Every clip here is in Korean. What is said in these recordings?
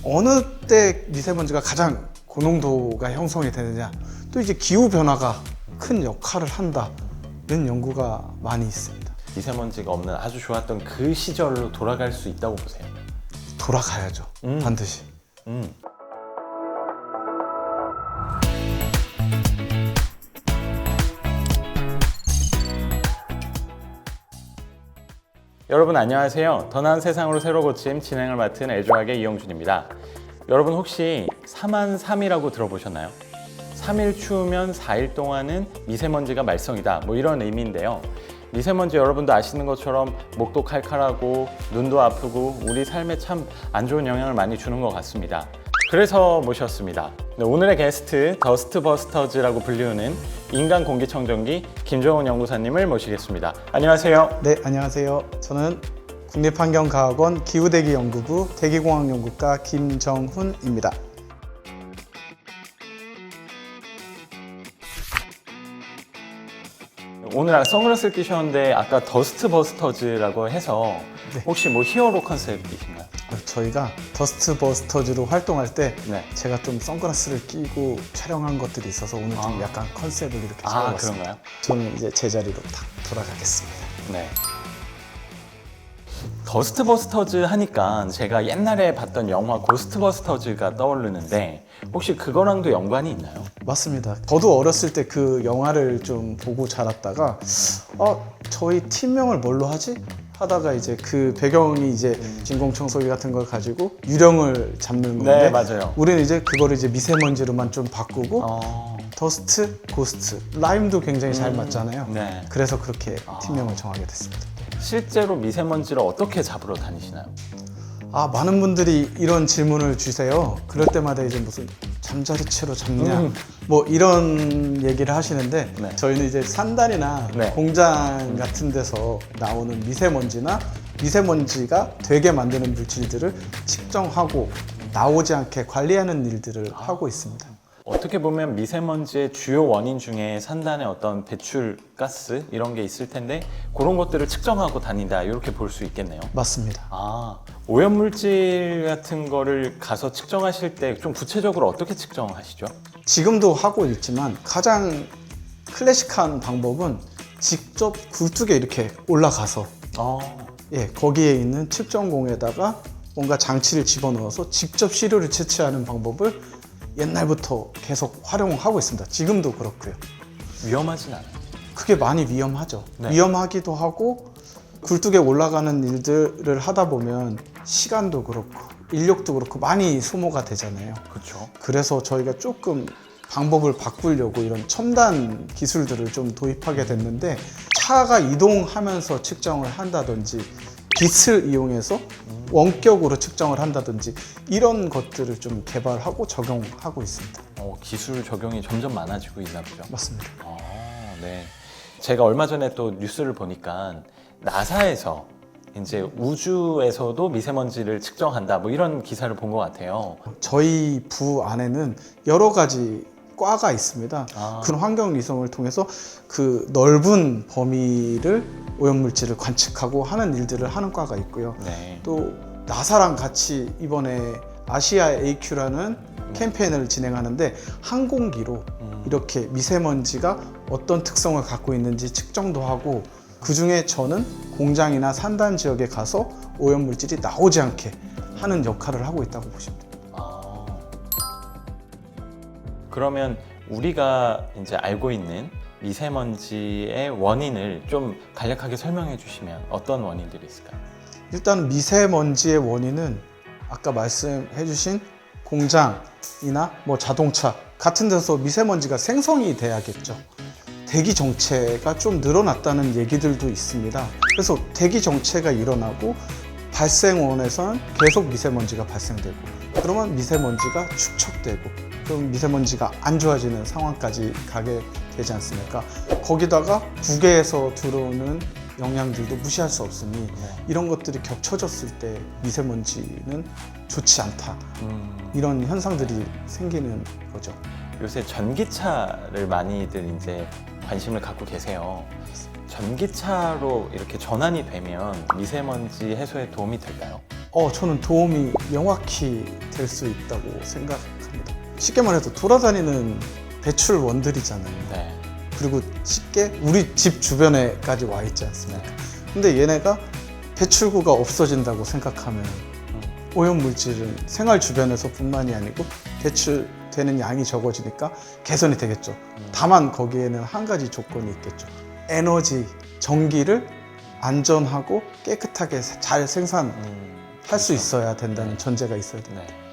어느 때 미세먼지가 가장 고농도가 형성이 되느냐, 또 이제 기후 변화가 큰 역할을 한다는 연구가 많이 있습니다. 미세먼지가 없는 아주 좋았던 그 시절로 돌아갈 수 있다고 보세요? 돌아가야죠. 반드시. 여러분 안녕하세요. 더 나은 세상으로 새로 고침 진행을 맡은 애조하게 이영준입니다. 여러분 혹시 3한3이라고 들어보셨나요? 3일 추우면 4일 동안은 미세먼지가 말썽이다, 뭐 이런 의미인데요. 미세먼지 여러분도 아시는 것처럼 목도 칼칼하고 눈도 아프고 우리 삶에 참 안 좋은 영향을 많이 주는 것 같습니다. 그래서 모셨습니다. 네, 오늘의 게스트 더스트 버스터즈라고 불리우는 인간 공기청정기 김정훈 연구사님을 모시겠습니다. 안녕하세요. 네, 안녕하세요. 저는 국립환경과학원 기후대기연구부 대기공학연구과 김정훈입니다. 오늘 선글라스를 끼셨는데 아까 더스트 버스터즈라고 해서 네. 혹시 뭐 히어로 컨셉이신가요? 저희가 더스트 버스터즈로 활동할 때 네. 제가 좀 선글라스를 끼고 촬영한 것들이 있어서 오늘 좀 약간 컨셉을 이렇게 잡아봤습니다. 그런가요? 저는 이제 제자리로 딱 돌아가겠습니다. 네. 더스트 버스터즈 하니까 제가 옛날에 봤던 영화 고스트버스터즈가 떠오르는데 혹시 그거랑도 연관이 있나요? 맞습니다. 저도 어렸을 때 그 영화를 좀 보고 자랐다가 저희 팀명을 뭘로 하지? 하다가 이제 그 배경이 이제 진공청소기 같은 걸 가지고 유령을 잡는 건데 네, 맞아요. 우리는 이제 그거를 이제 미세먼지로만 좀 바꾸고 어... 더스트, 고스트 라임도 굉장히 잘 맞잖아요. 네. 그래서 그렇게 팀명을 정하게 됐습니다. 실제로 미세먼지를 어떻게 잡으러 다니시나요? 많은 분들이 이런 질문을 주세요. 그럴 때마다 이제 무슨 잠자리 채로 잡냐 뭐 이런 얘기를 하시는데 네. 저희는 이제 산단이나 네. 공장 같은 데서 나오는 미세먼지나 미세먼지가 되게 만드는 물질들을 측정하고 나오지 않게 관리하는 일들을 하고 있습니다. 어떻게 보면 미세먼지의 주요 원인 중에 산단의 어떤 배출 가스 이런 게 있을 텐데 그런 것들을 측정하고 다닌다, 이렇게 볼 수 있겠네요. 맞습니다. 오염물질 같은 거를 가서 측정하실 때 좀 구체적으로 어떻게 측정하시죠? 지금도 하고 있지만 가장 클래식한 방법은 직접 굴뚝에 이렇게 올라가서 거기에 있는 측정공에다가 뭔가 장치를 집어넣어서 직접 시료를 채취하는 방법을 옛날부터 계속 활용하고 있습니다. 지금도 그렇고요. 위험하진 않아요? 그게 많이 위험하죠. 네. 위험하기도 하고 굴뚝에 올라가는 일들을 하다 보면 시간도 그렇고 인력도 그렇고 많이 소모가 되잖아요. 그렇죠. 그래서 저희가 조금 방법을 바꾸려고 이런 첨단 기술들을 좀 도입하게 됐는데 차가 이동하면서 측정을 한다든지 빛을 이용해서 원격으로 측정을 한다든지 이런 것들을 좀 개발하고 적용하고 있습니다. 기술 적용이 점점 많아지고 있나 보죠. 맞습니다. 네. 제가 얼마 전에 또 뉴스를 보니까 나사에서 이제 우주에서도 미세먼지를 측정한다, 뭐 이런 기사를 본 것 같아요. 저희 부 안에는 여러 가지 과가 있습니다. 아. 그 환경 위성을 통해서 그 넓은 범위를 오염물질을 관측하고 하는 일들을 하는 과가 있고요. 네. 또 나사랑 같이 이번에 아시아 AQ라는 캠페인을 진행하는데 항공기로 이렇게 미세먼지가 어떤 특성을 갖고 있는지 측정도 하고, 그 중에 저는 공장이나 산단 지역에 가서 오염물질이 나오지 않게 하는 역할을 하고 있다고 보시면 됩니다. 그러면 우리가 이제 알고 있는 미세먼지의 원인을 좀 간략하게 설명해 주시면 어떤 원인들이 있을까요? 일단 미세먼지의 원인은 아까 말씀해 주신 공장이나 뭐 자동차 같은 데서 미세먼지가 생성이 돼야겠죠. 대기 정체가 좀 늘어났다는 얘기들도 있습니다. 그래서 대기 정체가 일어나고 발생원에서는 계속 미세먼지가 발생되고, 그러면 미세먼지가 축적되고, 그럼 미세먼지가 안 좋아지는 상황까지 가게 되지 않습니까? 거기다가 국외에서 들어오는 영향들도 무시할 수 없으니 이런 것들이 겹쳐졌을 때 미세먼지는 좋지 않다, 이런 현상들이 생기는 거죠. 요새 전기차를 많이들 이제 관심을 갖고 계세요. 전기차로 이렇게 전환이 되면 미세먼지 해소에 도움이 될까요? 저는 도움이 명확히 될 수 있다고 생각합니다. 쉽게 말해서 돌아다니는 배출원들이잖아요. 네. 그리고 쉽게 우리 집 주변에까지 와 있지 않습니까? 네. 근데 얘네가 배출구가 없어진다고 생각하면 오염물질은 생활 주변에서 뿐만이 아니고 배출되는 양이 적어지니까 개선이 되겠죠. 다만 거기에는 한 가지 조건이 있겠죠. 에너지, 전기를 안전하고 깨끗하게 잘 생산할 수 있어야 된다는 전제가 있어야 됩니다. 네.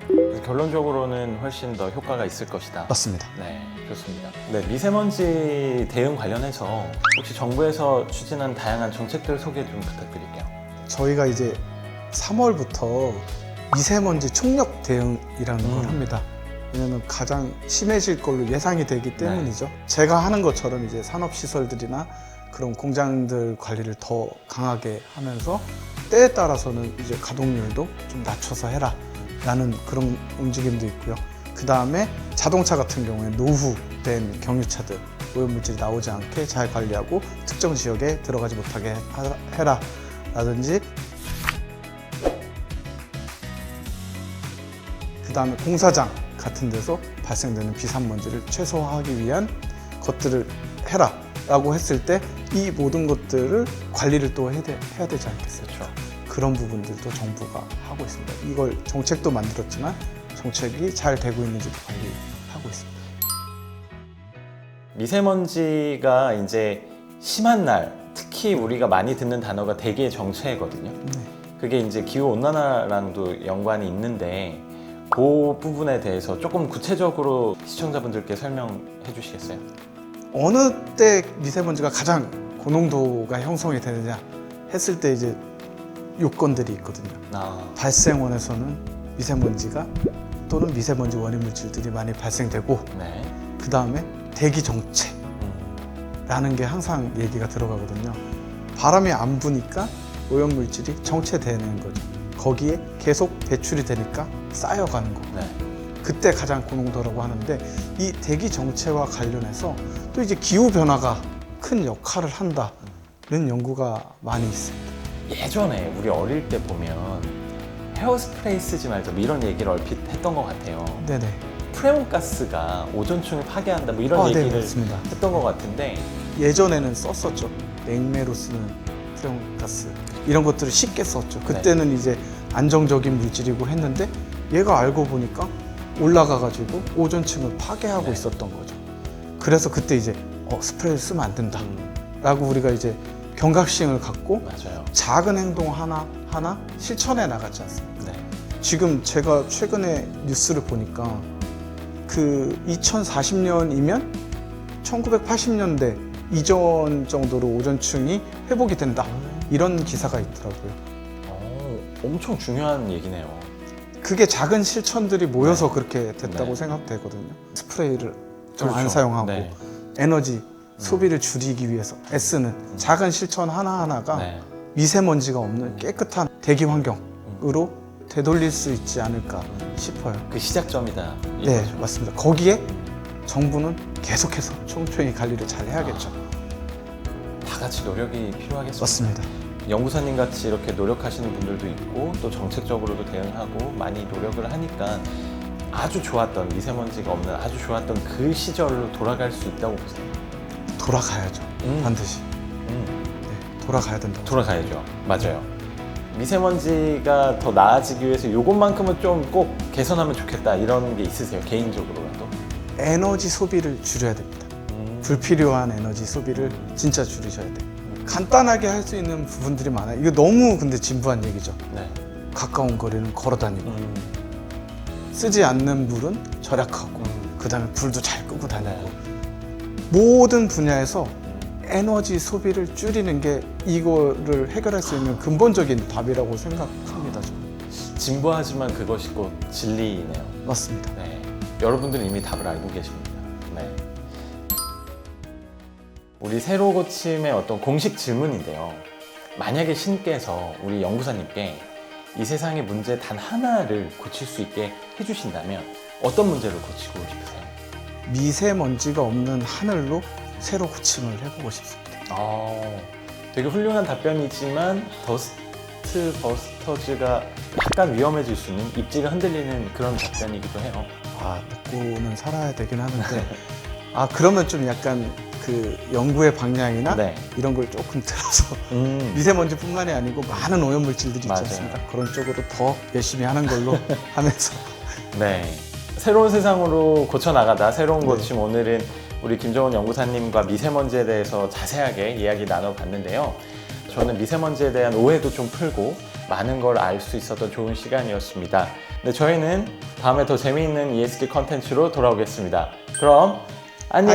그래서 결론적으로는 훨씬 더 효과가 있을 것이다. 맞습니다. 네, 좋습니다. 네, 미세먼지 대응 관련해서 혹시 정부에서 추진한 다양한 정책들 소개 좀 부탁드릴게요. 저희가 이제 3월부터 미세먼지 총력 대응이라는 걸 합니다. 왜냐하면 가장 심해질 걸로 예상이 되기 때문이죠. 제가 하는 것처럼 이제 산업시설들이나 그런 공장들 관리를 더 강하게 하면서 때에 따라서는 이제 가동률도 좀 낮춰서 해라 라는 그런 움직임도 있고요. 그 다음에 자동차 같은 경우에 노후된 경유차들 오염물질이 나오지 않게 잘 관리하고 특정 지역에 들어가지 못하게 해라 라든지, 그 다음에 공사장 같은 데서 발생되는 비산먼지를 최소화하기 위한 것들을 해라 라고 했을 때 이 모든 것들을 관리를 또 해야 되지 않겠어요? 그렇죠. 그런 부분들도 정부가 하고 있습니다. 이걸 정책도 만들었지만 정책이 잘 되고 있는지도 관리하고 있습니다. 미세먼지가 이제 심한 날, 특히 우리가 많이 듣는 단어가 대기 정체거든요. 그게 이제 기후 온난화랑도 연관이 있는데 그 부분에 대해서 조금 구체적으로 시청자분들께 설명해 주시겠어요? 어느 때 미세먼지가 가장 고농도가 형성이 되느냐 했을 때 이제 요건들이 있거든요. 발생원에서는 미세먼지가 또는 미세먼지 원인 물질들이 많이 발생되고, 네. 그 다음에 대기 정체라는 게 항상 얘기가 들어가거든요. 바람이 안 부니까 오염 물질이 정체되는 거죠. 거기에 계속 배출이 되니까 쌓여가는 거고. 네. 그때 가장 고농도라고 하는데, 이 대기 정체와 관련해서 또 이제 기후 변화가 큰 역할을 한다는 연구가 많이 있습니다. 예전에 우리 어릴 때 보면 헤어스프레이 쓰지 말자 뭐 이런 얘기를 얼핏 했던 것 같아요. 네네. 프레온가스가 오존층을 파괴한다 뭐 이런 네, 얘기를 맞습니다. 했던 것 같은데 예전에는 썼었죠. 냉매로 쓰는 프레온가스 이런 것들을 쉽게 썼죠. 그때는 이제 안정적인 물질이고 했는데 얘가 알고 보니까 올라가가지고 오존층을 파괴하고 있었던 거죠. 그래서 그때 이제 스프레이를 쓰면 안 된다 라고 우리가 이제 경각심을 갖고 맞아요. 작은 행동 하나 실천해 나갔지 않습니까? 네. 지금 제가 최근에 뉴스를 보니까 그 2040년이면 1980년대 이전 정도로 오존층이 회복이 된다, 이런 기사가 있더라고요. 엄청 중요한 얘기네요. 그게 작은 실천들이 모여서 네. 그렇게 됐다고 네. 생각되거든요. 스프레이를 좀 안 그렇죠. 사용하고 네. 에너지 소비를 줄이기 위해서 애쓰는 작은 실천 하나하나가 네. 미세먼지가 없는 깨끗한 대기 환경으로 되돌릴 수 있지 않을까 싶어요. 그 시작점이다. 네, 이거죠. 맞습니다. 거기에 정부는 계속해서 촘촘히 관리를 잘 해야겠죠. 다 같이 노력이 필요하겠습니다. 맞습니다. 연구사님 같이 이렇게 노력하시는 분들도 있고 또 정책적으로도 대응하고 많이 노력을 하니까 아주 좋았던, 미세먼지가 없는 아주 좋았던 그 시절로 돌아갈 수 있다고 보세요. 돌아가야죠. 반드시. 음. 네, 돌아가야 된다고. 돌아가야죠. 맞아요. 미세먼지가 더 나아지기 위해서 이것만큼은 좀 꼭 개선하면 좋겠다 이런 게 있으세요? 개인적으로라도? 에너지 소비를 줄여야 됩니다. 불필요한 에너지 소비를 진짜 줄이셔야 돼요. 간단하게 할 수 있는 부분들이 많아요. 이거 너무 근데 진부한 얘기죠. 네. 가까운 거리는 걸어 다니고, 쓰지 않는 물은 절약하고, 그 다음에 불도 잘 끄고 다니고. 모든 분야에서 에너지 소비를 줄이는 게 이거를 해결할 수 있는 근본적인 답이라고 생각합니다. 저는. 진부하지만 그것이 곧 진리네요. 맞습니다. 네. 여러분들은 이미 답을 알고 계십니다. 네. 우리 세로 고침의 어떤 공식 질문인데요. 만약에 신께서 우리 연구사님께 이 세상의 문제 단 하나를 고칠 수 있게 해주신다면 어떤 문제를 고치고 싶으세요? 미세먼지가 없는 하늘로 새로 고침을 해보고 싶습니다. 되게 훌륭한 답변이지만 더 고스트 버스터즈가 약간 위험해질 수 있는, 입지가 흔들리는 그런 답변이기도 해요. 먹고는 살아야 되긴 하는데 그러면 좀 약간 그 연구의 방향이나 네. 이런 걸 조금 들어서 미세먼지뿐만이 아니고 많은 오염물질들이 있지 맞아요. 않습니까? 그런 쪽으로 더 열심히 하는 걸로 하면서 네. 새로운 세상으로 고쳐나가다 새로운 네. 고침. 오늘은 우리 김정은 연구사님과 미세먼지에 대해서 자세하게 이야기 나눠봤는데요. 저는 미세먼지에 대한 오해도 좀 풀고 많은 걸 알 수 있었던 좋은 시간이었습니다. 네, 저희는 다음에 더 재미있는 ESG 컨텐츠로 돌아오겠습니다. 그럼 안녕.